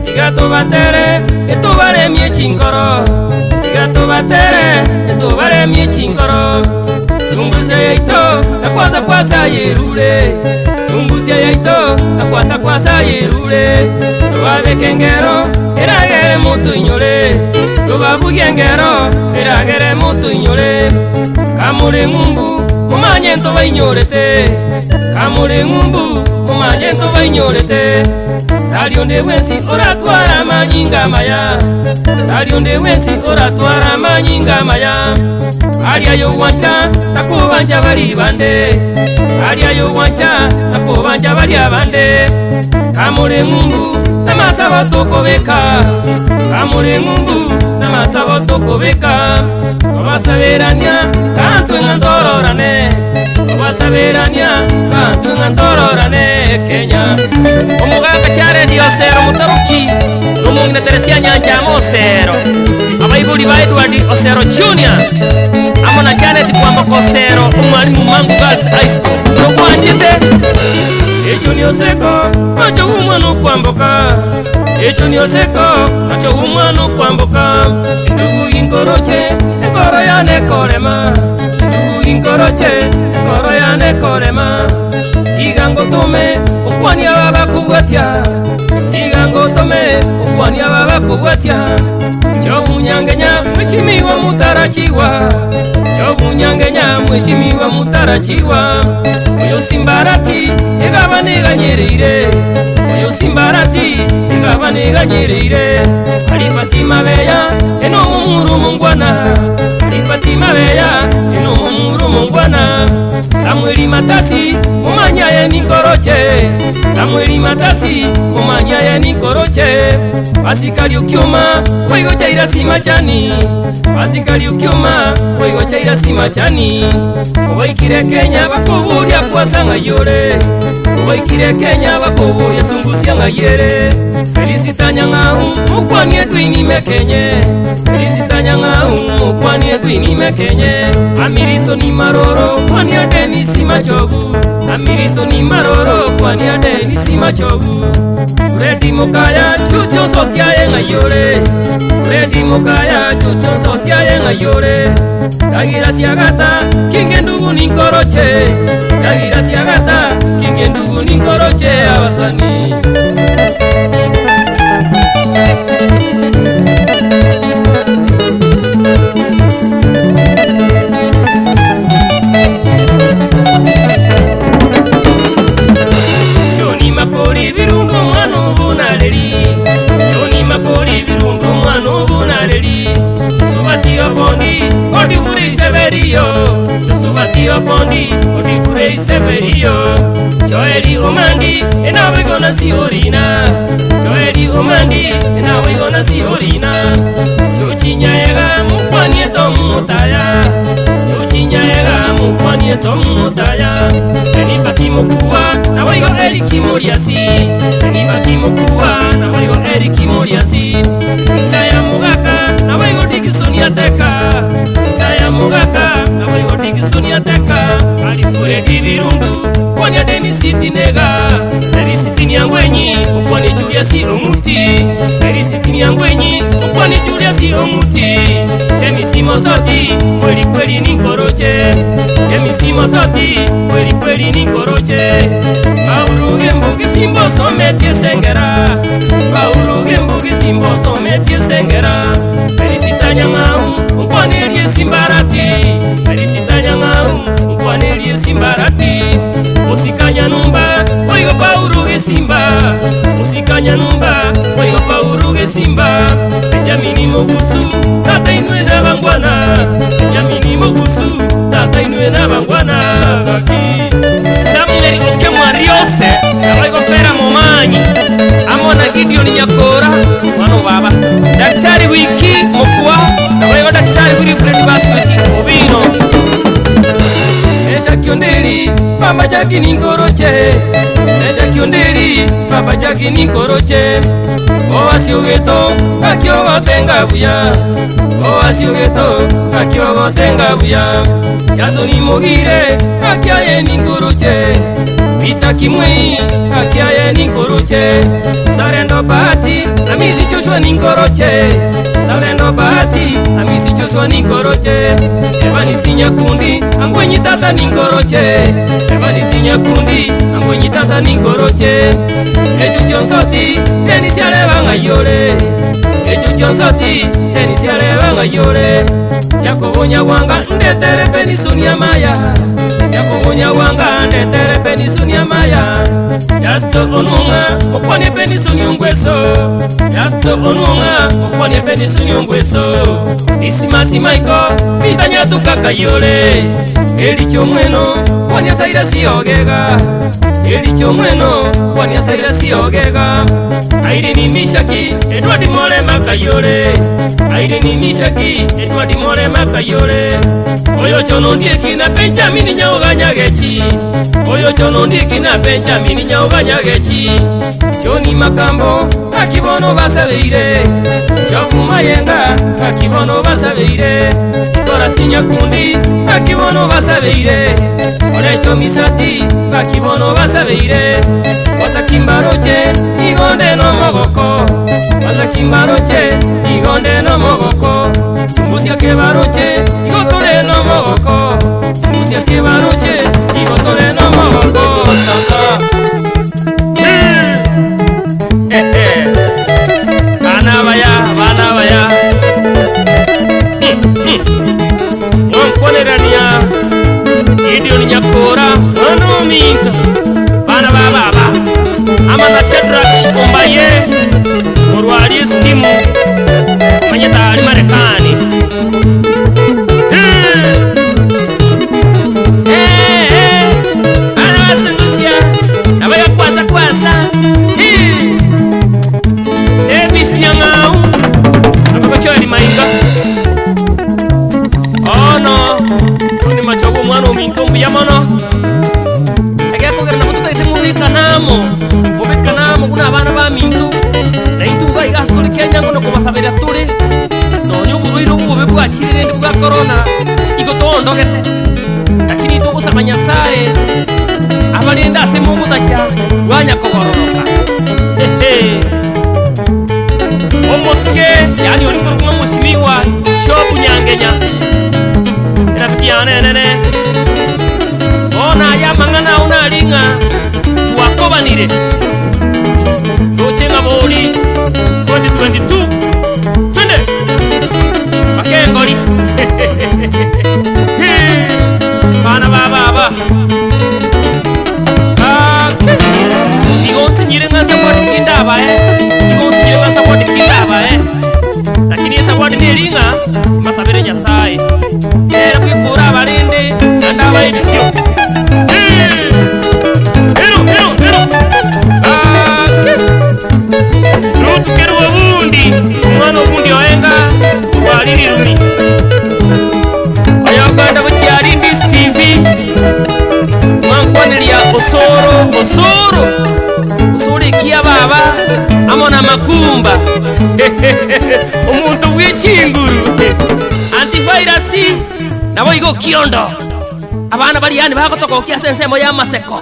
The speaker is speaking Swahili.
Tigato batere, e tu vare mie cincoro. Tigato batere, e tu vare mie cincoro. Sumbuzi yaito, na kwasa yerule. Sumbuzi yaito, na kwasa yerule. Tubabe kengero, eragere mutu inyole. Tubabu kengero, eragere mutu inyole. Kamure ngumbu, mumanye ntoba inyorete. Kamure ngumbu, mumanye ntoba inyorete. Talionde wensi oratwara manyinga maya. Talionde wensi oratwara manyinga maya. Alia yo wancha nakubanja bali bande. Alia yo wancha nakubanja bali abande. Kamule ngumbu namasaba tokobeka. Kamule ngumbu namasaba tokobeka. Obasaberania kantu ngandororane. Obasaberania kantu ngandororane Kenya. Omugaga cyare diosero mutaruki numungine Teresia nyanja mosero abayibuli ba Edward Osero Junior amona Janet kwamba kosero umwalimu Mount Girls High School nokwanjete echo ni oseko macho umwana kwamboka echo ni oseko macho umwana kwamboka ndugu inkoroche ekoro yane korema ndugu inkoroche ekoro yane korema Tigango tome ukwani ababa kubwatia. Tigango tome ukwani ababa kubwatia. Chobu nyangenya mheshimiwa mutarachiwa. Chobu nyangenya mheshimiwa mutarachiwa. Uyo simbarati egaba neganyerire. Uyo simbarati egaba neganyerire. Alifatima beya eno mumuru mungwana. Alifatima beya eno mumuru mungwana. Samueli Matasi mumanya ye nikoroche. Samueli Matasi mumanya ye nikoroche. Pasikali ukiuma wewe chaira simachani. Pasikali ukiuma wewe chaira simachani. Kubaikire Kenya bakuburia kwasanga yore. Kubaikire Kenya bakuburia sumbusia ngayere. Felicitanya ngau mukwani edwini mekenye. Felicitanya ngau mukwani edwini mekenye. Amirito ni maroro kwani adeni simachogu. Amirito ni maroro kwani adeni simachogu. Fredi Mukaya chucho sotia ye ngayore. Fredi Mukaya chucho sotia ye ngayore. Dagira siagata kinge ndugu ninkoroche. Dagira siagata kinge ndugu ninkoroche abasani. Joni Mapori birundu mwanu bunareli. Joni Mapori birundu mwanu bunareli. Subati obondi odi fure severio. Subati obondi odi fure severio. Joeli Omandi enawe gonna si orina. Joeli Omandi enawe gonna si orina. Chochinya ega mukwani tomu mutaya. Chochinya ega mukwani tomu mutaya. Enipati mukua na wayo Eriki Muriasi. Enipati mukua na wayo Eriki Muriasi. Isaya Mugaka na wayo Dickson Yateka. Isaya Mugaka na wayo Dickson Yateka. Alifure dibirundu kwani adeni siti nega. Seri siti ni angwenyi ukwani Juliasi Omuti. Seri siti ni angwenyi ukwani Juliasi Omuti. Chemi simo soti kweli kweli ninkoroche. Chemi simo soti kweli kweli ninkoroche. Bauruge mbugi simbo sometie sengera. Bauruge mbugi simbo sometie sengera. Felicitanya ngau ukwani elie simbarati. Felicitanya ngau ukwani elie simbarati. Musikanya numba oyo bauruge simba. Musikanya numba oyo bauruge simba. Benjamini Mogusu tata inwe na bangwana. Benjamini Mogusu tata inwe na bangwana. Samuel Okemwa Riose abaiko fera momanyi. Amona Gideon Nyakora wano baba. Daktari Wiki Mokua abaiko daktari Wilfred Baswati Obino. Esha Kyonderi Baba Jackie Ninkoroche Esha Kyonderi Baba Jackie Ninkoroche Oasiogeto Akiogotenga buya Oasiogeto Akiogotenga buya Jasoni Mogire Akiaye Ninkoroche Vita Kimwei Akiaye Ninkoroche Sarendo Bahati Amisi Joshua Ninkoroche Sarendo Bahati Amisi Joshua Ninkoroche Evanisi Nyakundi Ambwenyi tata Ninkoroche Evanisi Nyakundi Ambwenyi tata Ninkoroche Eju Jonsoti Denisi Alevanga Yore Eju Jonsoti Denisi Alevanga Yore Chako Wonya Wanga Ndetere Penisunia Maya Chako Wonya Wanga Ndetere Penisunia Maya Justo Onunga Mokwane Penisunia Ngweso Justo Onunga Mokwane Penisunia Ngweso Isimasi Maiko Pita Nyatuka Kayole Elicho Mweno Wanya Saira Siogega Elicho Mweno Wanya Saira Siogega Airini Mishaki Edward Morema Kayole Airini Mishaki Edward Morema Kayole Oyo Chono Ndieki na Benjamin Nyaoganya Gechi Oyo Chono Ndieki na Benjamin Nyaoganya Gechi Choni Makambo Akibono Basabeire Chofu Mayenga Akibono Basabeire Tora Sinyakundi Akibono Basabeire Orecho Misati Akibono Basabeire Wasa Kimbaroche Igonde no Mogoko Wasa Kimbaroche Igonde no Mogoko Sumbusia Kebaroche Igotore no Mogoko Sumbusia Kebaroche Igotore no Mogoko Bana baya Mwakonerania Idio ni Nyakora Manumika Bana baba Amanda Shadrach Ombaye Murwari Stimu Manyeta ali Marekani Bana basungusia Nabaya kwasa Elvis Nyangau Ababachoeli Maika Oh no Ni machogo mwana umintumbi ya mono Ege kogera na kututa ite mubika namo kuna abana ba mintu Na itu ba igastori Kenya ngono kubasabira turi No nyuburuiro bube bwakirire ndi bwa corona Igo tondogete Lakini itu gusaba Nyasaye Abarinda se Mungu tajya wanya kogororoka Omoske yani oli kumwe mushimiwa Shobu Nyangenya Inafikia nene Ona ya mangana unalinga Tuwakobanire Nochenga boli 2022 Twende Makengoli Bana baba Igonsi nyire nga support kindaba Igonsi nyire nga support kindaba Lakini support nilinga Masabere Nyasaye Era kwikura abalinde Nandaba ebisyo Rutukero wabundi Mwana obundi oenga Waliri rumi Ayaganda buchiari Ndis TV Mankwanelia Osoro ikia baba Amona makumba Omuntu w'ichinguru Antivirasi Nawo igo kiondo Abana bali yani bagotoka okia sensemo ya maseko